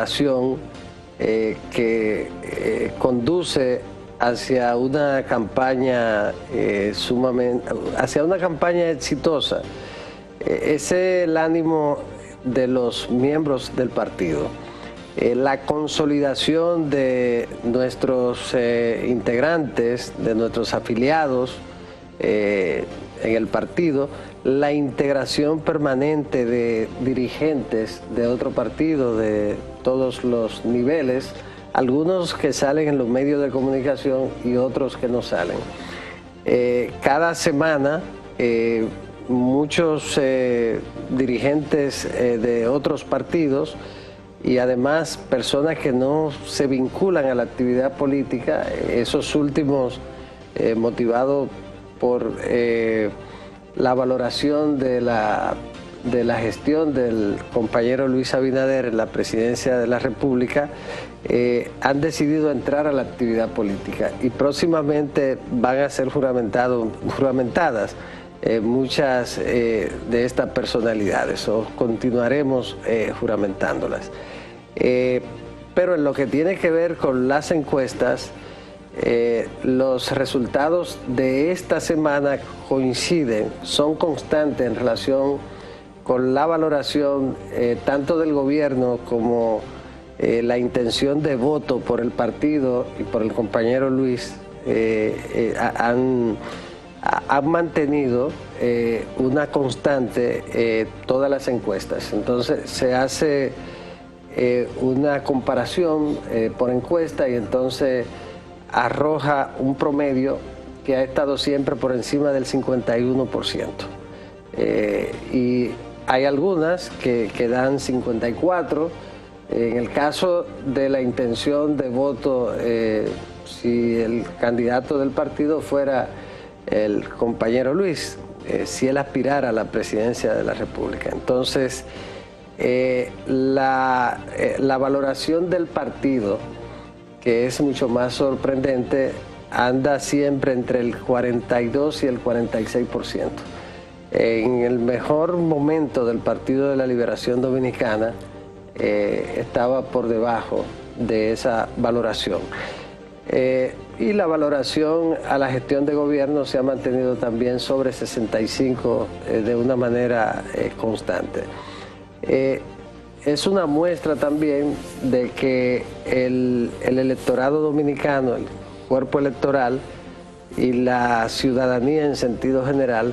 acción que conduce hacia una campaña hacia una campaña exitosa. Ese es el ánimo de los miembros del partido. La consolidación de nuestros integrantes, de nuestros afiliados en el partido, la integración permanente de dirigentes de otro partido, de todos los niveles, algunos que salen en los medios de comunicación y otros que no salen. Cada semana muchos dirigentes de otros partidos y además personas que no se vinculan a la actividad política, esos últimos motivados por la valoración de la gestión del compañero Luis Abinader en la presidencia de la República, han decidido entrar a la actividad política y próximamente van a ser juramentadas muchas de estas personalidades, o continuaremos juramentándolas. Pero en lo que tiene que ver con las encuestas, los resultados de esta semana coinciden, son constantes en relación con la valoración tanto del gobierno como la intención de voto por el partido y por el compañero Luis. Han mantenido una constante todas las encuestas. Entonces se hace una comparación por encuesta y entonces arroja un promedio que ha estado siempre por encima del 51%. Y hay algunas que dan 54%. En el caso de la intención de voto, si el candidato del partido fuera el compañero Luis, si él aspirara a la presidencia de la República. Entonces, la valoración del partido, que es mucho más sorprendente, anda siempre entre el 42 y el 46%. En el mejor momento del Partido de la Liberación Dominicana estaba por debajo de esa valoración. Y la valoración a la gestión de gobierno se ha mantenido también sobre 65 de una manera constante. Es una muestra también de que el electorado dominicano, el cuerpo electoral y la ciudadanía en sentido general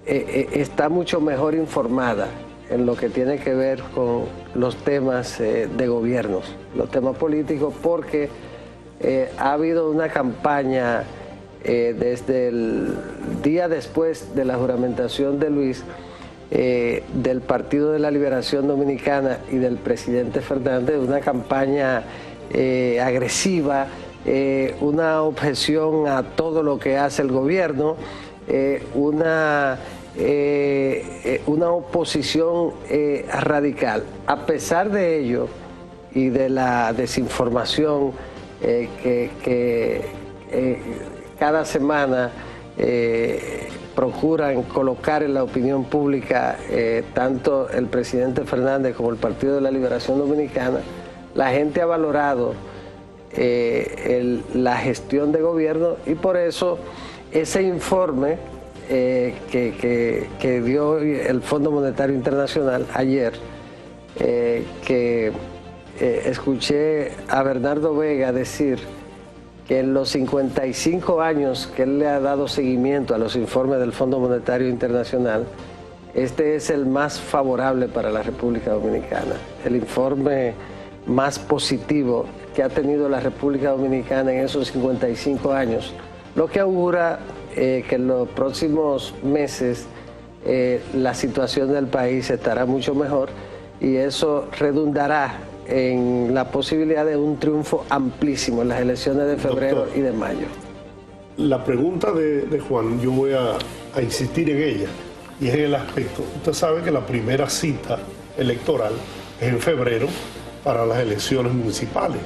está mucho mejor informada en lo que tiene que ver con los temas de gobiernos, los temas políticos, porque ha habido una campaña desde el día después de la juramentación de Luis, del Partido de la Liberación Dominicana y del presidente Fernández, una campaña agresiva, una objeción a todo lo que hace el gobierno, una oposición radical. A pesar de ello y de la desinformación que cada semana procuran colocar en la opinión pública tanto el presidente Fernández como el Partido de la Liberación Dominicana, la gente ha valorado la gestión de gobierno y por eso ese informe que dio el Fondo Monetario Internacional ayer, que escuché a Bernardo Vega decir que en los 55 años que él le ha dado seguimiento a los informes del Fondo Monetario Internacional, este es el más favorable para la República Dominicana, el informe más positivo que ha tenido la República Dominicana en esos 55 años, lo que augura que en los próximos meses la situación del país estará mucho mejor y eso redundará en la posibilidad de un triunfo amplísimo en las elecciones de febrero, doctor, y de mayo. La pregunta de Juan, yo voy a insistir en ella, y es en el aspecto, usted sabe que la primera cita electoral es en febrero para las elecciones municipales.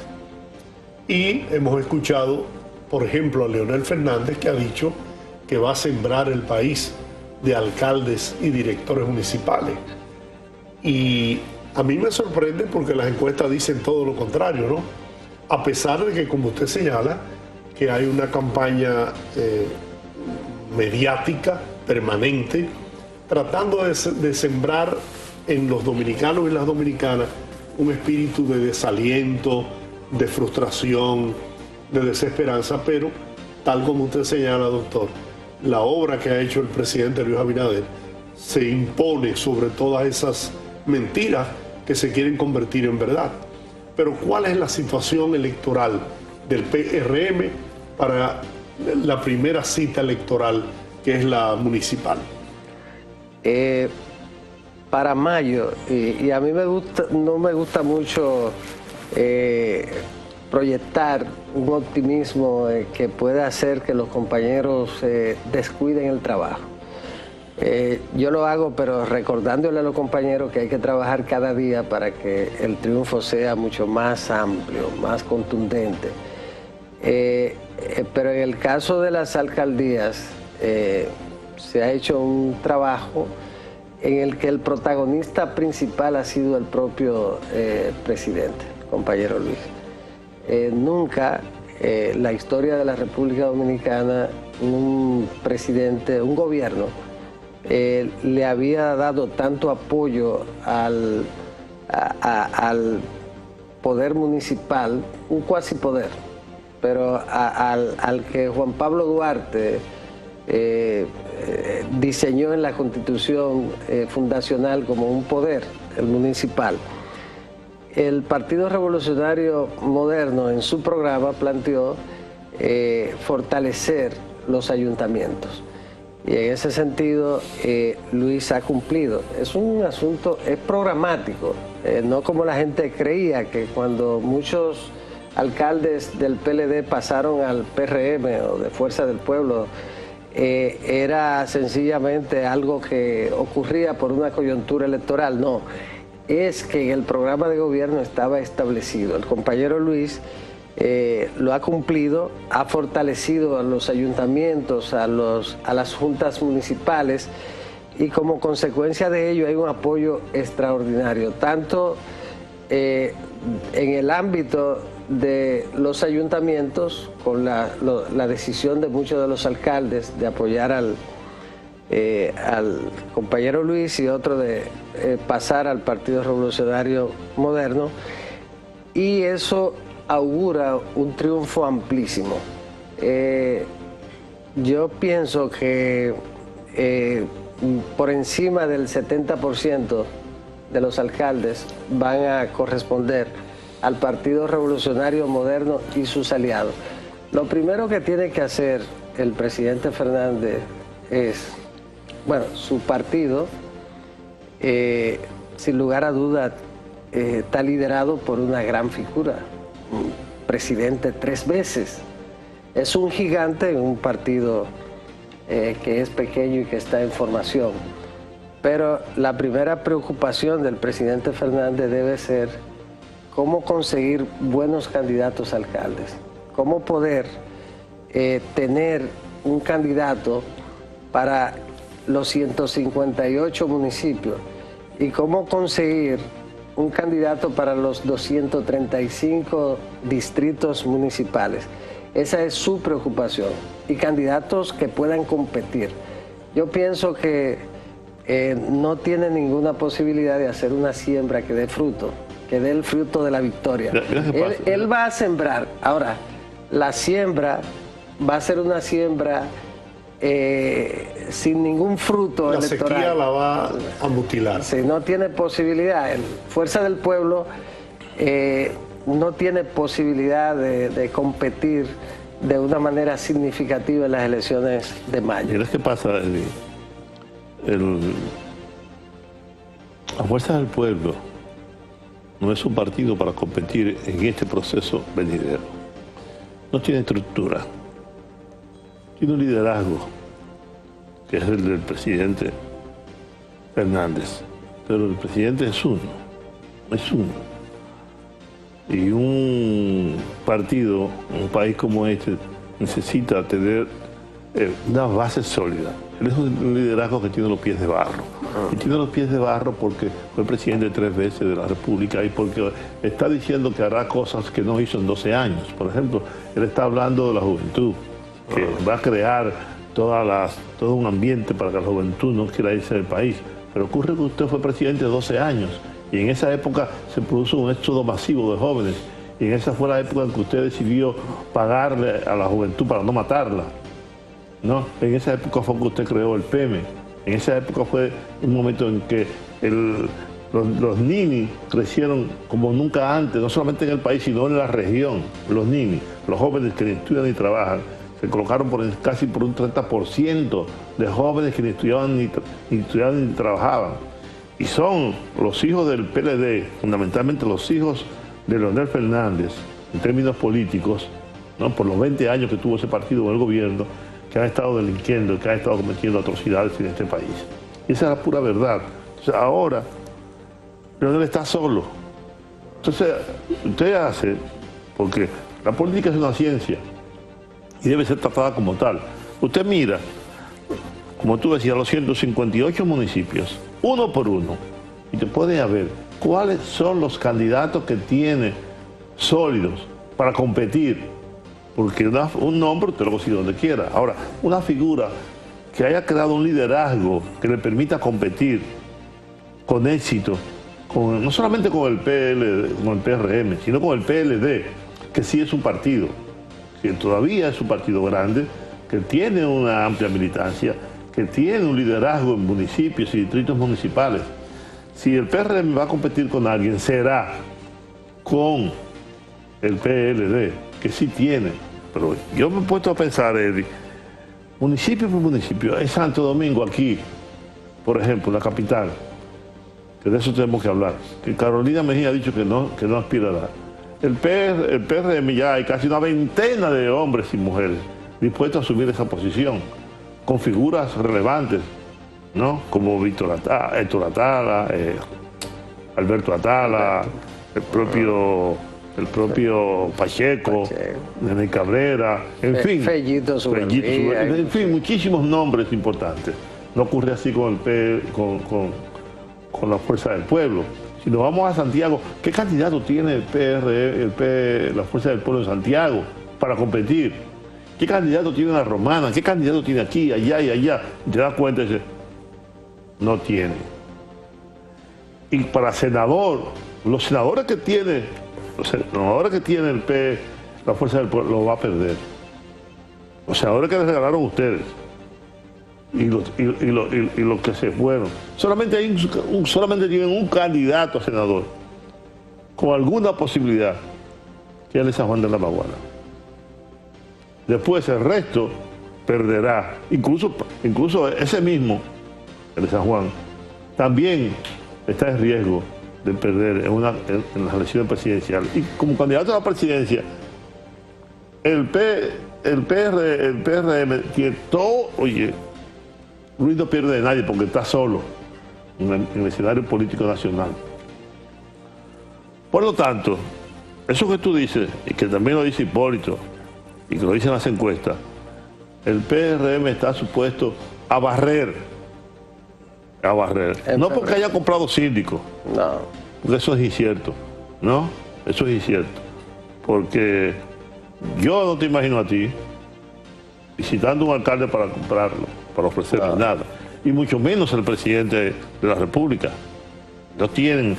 Y hemos escuchado, por ejemplo, a Leonel Fernández, que ha dicho que va a sembrar el país de alcaldes y directores municipales. Y A mí me sorprende porque las encuestas dicen todo lo contrario, ¿no? A pesar de que, como usted señala, que hay una campaña mediática permanente tratando de sembrar en los dominicanos y las dominicanas un espíritu de desaliento, de frustración, de desesperanza, pero tal como usted señala, doctor, la obra que ha hecho el presidente Luis Abinader se impone sobre todas esas mentiras que se quieren convertir en verdad. Pero ¿cuál es la situación electoral del PRM para la primera cita electoral, que es la municipal? Para mayo, y a mí no me gusta mucho proyectar un optimismo que pueda hacer que los compañeros descuiden el trabajo. Yo lo hago, pero recordándole a los compañeros que hay que trabajar cada día para que el triunfo sea mucho más amplio, más contundente. Pero en el caso de las alcaldías, se ha hecho un trabajo en el que el protagonista principal ha sido el propio presidente, el compañero Luis. Nunca en la historia de la República Dominicana un presidente, un gobierno, le había dado tanto apoyo al poder municipal, un cuasi poder, pero al que Juan Pablo Duarte diseñó en la Constitución fundacional como un poder, el municipal. El Partido Revolucionario Moderno en su programa planteó fortalecer los ayuntamientos. Y en ese sentido, Luis ha cumplido. Es un asunto, es programático, no como la gente creía, que cuando muchos alcaldes del PLD pasaron al PRM o de Fuerza del Pueblo, era sencillamente algo que ocurría por una coyuntura electoral. No, es que en el programa de gobierno estaba establecido. El compañero Luis lo ha cumplido, ha fortalecido a los ayuntamientos, a las juntas municipales, y como consecuencia de ello hay un apoyo extraordinario, tanto en el ámbito de los ayuntamientos, con la decisión de muchos de los alcaldes de apoyar al compañero Luis y otro de pasar al Partido Revolucionario Moderno, y eso augura un triunfo amplísimo. Yo pienso que por encima del 70% de los alcaldes van a corresponder al Partido Revolucionario Moderno y sus aliados. Lo primero que tiene que hacer el presidente Fernández es, bueno, su partido, sin lugar a duda, está liderado por una gran figura, un presidente 3 veces. Es un gigante en un partido que es pequeño y que está en formación. Pero la primera preocupación del presidente Fernández debe ser cómo conseguir buenos candidatos a alcaldes, cómo poder tener un candidato para los 158 municipios y cómo conseguir un candidato para los 235 distritos municipales. Esa es su preocupación, y candidatos que puedan competir. Yo pienso que no tiene ninguna posibilidad de hacer una siembra que dé fruto, que dé el fruto de la victoria. Él va a sembrar. Ahora, la siembra va a ser una siembra sin ningún fruto electoral. La sequía la va a mutilar. Sí, no tiene posibilidad. Fuerza del Pueblo no tiene posibilidad de competir de una manera significativa en las elecciones de mayo. ¿Qué pasa? La Fuerza del Pueblo no es un partido para competir en este proceso venidero. No tiene estructura. Tiene un liderazgo, que es el del presidente Fernández. Pero el presidente es uno. Y un partido, un país como este, necesita tener una base sólida. Él es un liderazgo que tiene los pies de barro. Y tiene los pies de barro porque fue presidente 3 veces de la República y porque está diciendo que hará cosas que no hizo en 12 años. Por ejemplo, él está hablando de la juventud, que va a crear todo un ambiente para que la juventud no quiera irse del país. Pero ocurre que usted fue presidente 12 años y en esa época se produjo un éxodo masivo de jóvenes. Y en esa fue la época en que usted decidió pagarle a la juventud para no matarla, ¿no? En esa época fue que usted creó el PEME. En esa época fue un momento en que los ninis crecieron como nunca antes, no solamente en el país, sino en la región. Los ninis, los jóvenes que ni estudian ni trabajan, se colocaron casi por un 30% de jóvenes que ni estudiaban ni trabajaban. Y son los hijos del PLD, fundamentalmente los hijos de Leonel Fernández, en términos políticos, ¿no? Por los 20 años que tuvo ese partido en el gobierno, que han estado delinquiendo, que han estado cometiendo atrocidades en este país. Y esa es la pura verdad. Entonces ahora, Leonel está solo. Entonces, usted hace, porque la política es una ciencia y debe ser tratada como tal. Usted mira, como tú decías, los 158 municipios, uno por uno, y te puede ver cuáles son los candidatos que tiene sólidos para competir. Porque un nombre usted lo consigue donde quiera. Ahora, una figura que haya creado un liderazgo que le permita competir con éxito, no solamente con el PRM, sino con el PLD, que sí es un partido, que todavía es un partido grande, que tiene una amplia militancia, que tiene un liderazgo en municipios y distritos municipales. Si el PRM va a competir con alguien, será con el PLD, que sí tiene. Pero yo me he puesto a pensar, Eddie, municipio por municipio, en Santo Domingo, aquí, por ejemplo, la capital, que de eso tenemos que hablar, que Carolina Mejía ha dicho que no aspirará. El PRM ya hay casi una veintena de hombres y mujeres dispuestos a asumir esa posición, con figuras relevantes, ¿no? Como Héctor Atala, Alberto Atala, el propio Pacheco, Nene Cabrera, en fin. Fellito Subervía, en fin, muchísimos nombres importantes. No ocurre así con la Fuerza del Pueblo. Si nos vamos a Santiago, ¿qué candidato tiene la Fuerza del Pueblo en Santiago para competir? ¿Qué candidato tiene la Romana? ¿Qué candidato tiene aquí, allá y allá? Te das cuenta y dices, no tiene. Y para senador, los senadores que tiene la Fuerza del Pueblo lo va a perder. Los senadores que les regalaron ustedes y los que se fueron. Solamente tienen un candidato a senador con alguna posibilidad, que es de San Juan de la Maguana. Después el resto perderá. Incluso ese mismo, el de San Juan, también está en riesgo de perder en las elecciones presidenciales. Y como candidato a la presidencia, el PRM tiene todo. Oye, Luis no pierde de nadie porque está solo en el escenario político nacional. Por lo tanto, eso que tú dices, y que también lo dice Hipólito, y que lo dicen las encuestas, el PRM está supuesto a barrer. No porque haya comprado síndicos, no, porque eso es incierto, ¿no? Eso es incierto. Porque yo no te imagino a ti visitando a un alcalde para comprarlo, para ofrecerle nada. Y mucho menos el presidente de la República. No tienen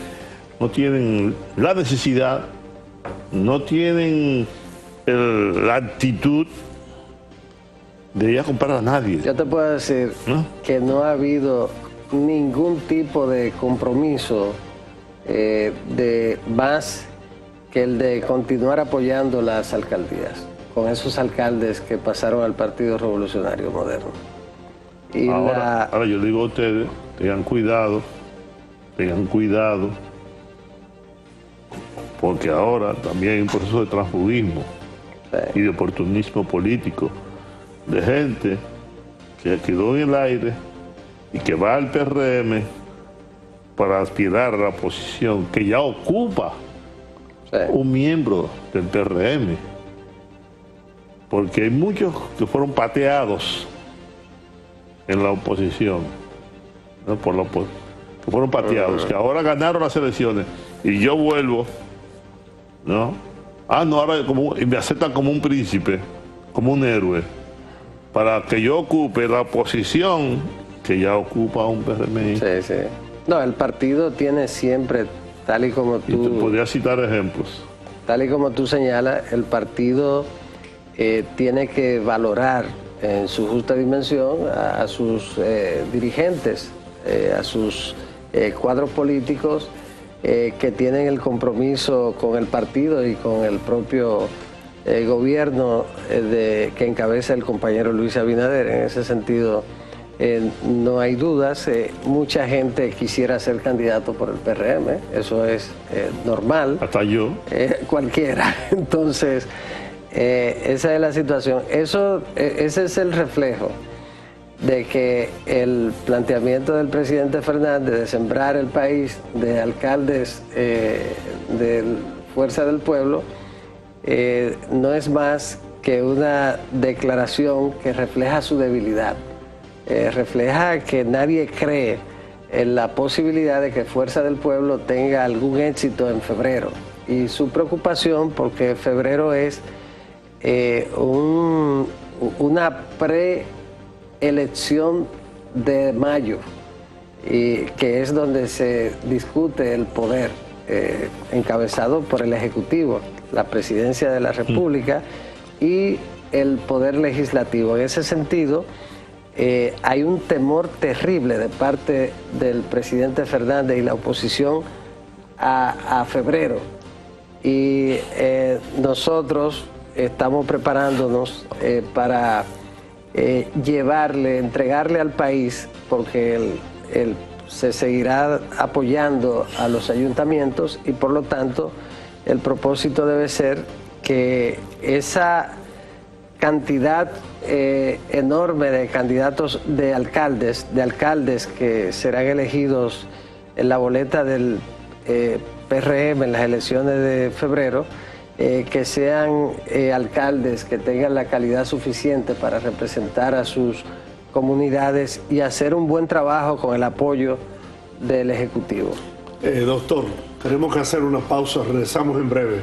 la necesidad, no tienen la actitud de ir a comprar a nadie. Yo te puedo decir, ¿no?, que no ha habido ningún tipo de compromiso de más que el de continuar apoyando las alcaldías, con esos alcaldes que pasaron al Partido Revolucionario Moderno. Y ahora yo digo a ustedes, tengan cuidado, porque ahora también hay un proceso de transfugismo y de oportunismo político, de gente que quedó en el aire y que va al PRM para aspirar a la posición que ya ocupa un miembro del PRM. porque hay muchos que fueron pateados en la oposición, ¿no? Que fueron pateados, que ahora ganaron las elecciones y yo vuelvo, ¿no? No, ahora y me aceptan como un príncipe, como un héroe, para que yo ocupe la posición que ya ocupa un PRMI. Sí, sí. No, el partido tiene siempre, tal y como tú... Y te podría citar ejemplos. Tal y como tú señalas, el partido tiene que valorar en su justa dimensión a sus dirigentes, a sus cuadros políticos que tienen el compromiso con el partido y con el propio gobierno que encabeza el compañero Luis Abinader. En ese sentido, no hay dudas. Mucha gente quisiera ser candidato por el PRM, eso es normal. Hasta yo. Cualquiera. Entonces, esa es la situación. Ese es el reflejo de que el planteamiento del presidente Fernández de sembrar el país de alcaldes de Fuerza del Pueblo no es más que una declaración que refleja su debilidad. Refleja que nadie cree en la posibilidad de que Fuerza del Pueblo tenga algún éxito en febrero. Y su preocupación, porque febrero es una preelección de mayo, y que es donde se discute el poder, encabezado por el Ejecutivo, la Presidencia de la República y el Poder Legislativo. En ese sentido, hay un temor terrible de parte del presidente Fernández y la oposición a febrero. Y nosotros estamos preparándonos para entregarle al país, porque se seguirá apoyando a los ayuntamientos y por lo tanto el propósito debe ser que esa cantidad enorme de candidatos de alcaldes que serán elegidos en la boleta del PRM en las elecciones de febrero, que sean alcaldes que tengan la calidad suficiente para representar a sus comunidades y hacer un buen trabajo con el apoyo del Ejecutivo. Doctor, tenemos que hacer una pausa, regresamos en breve.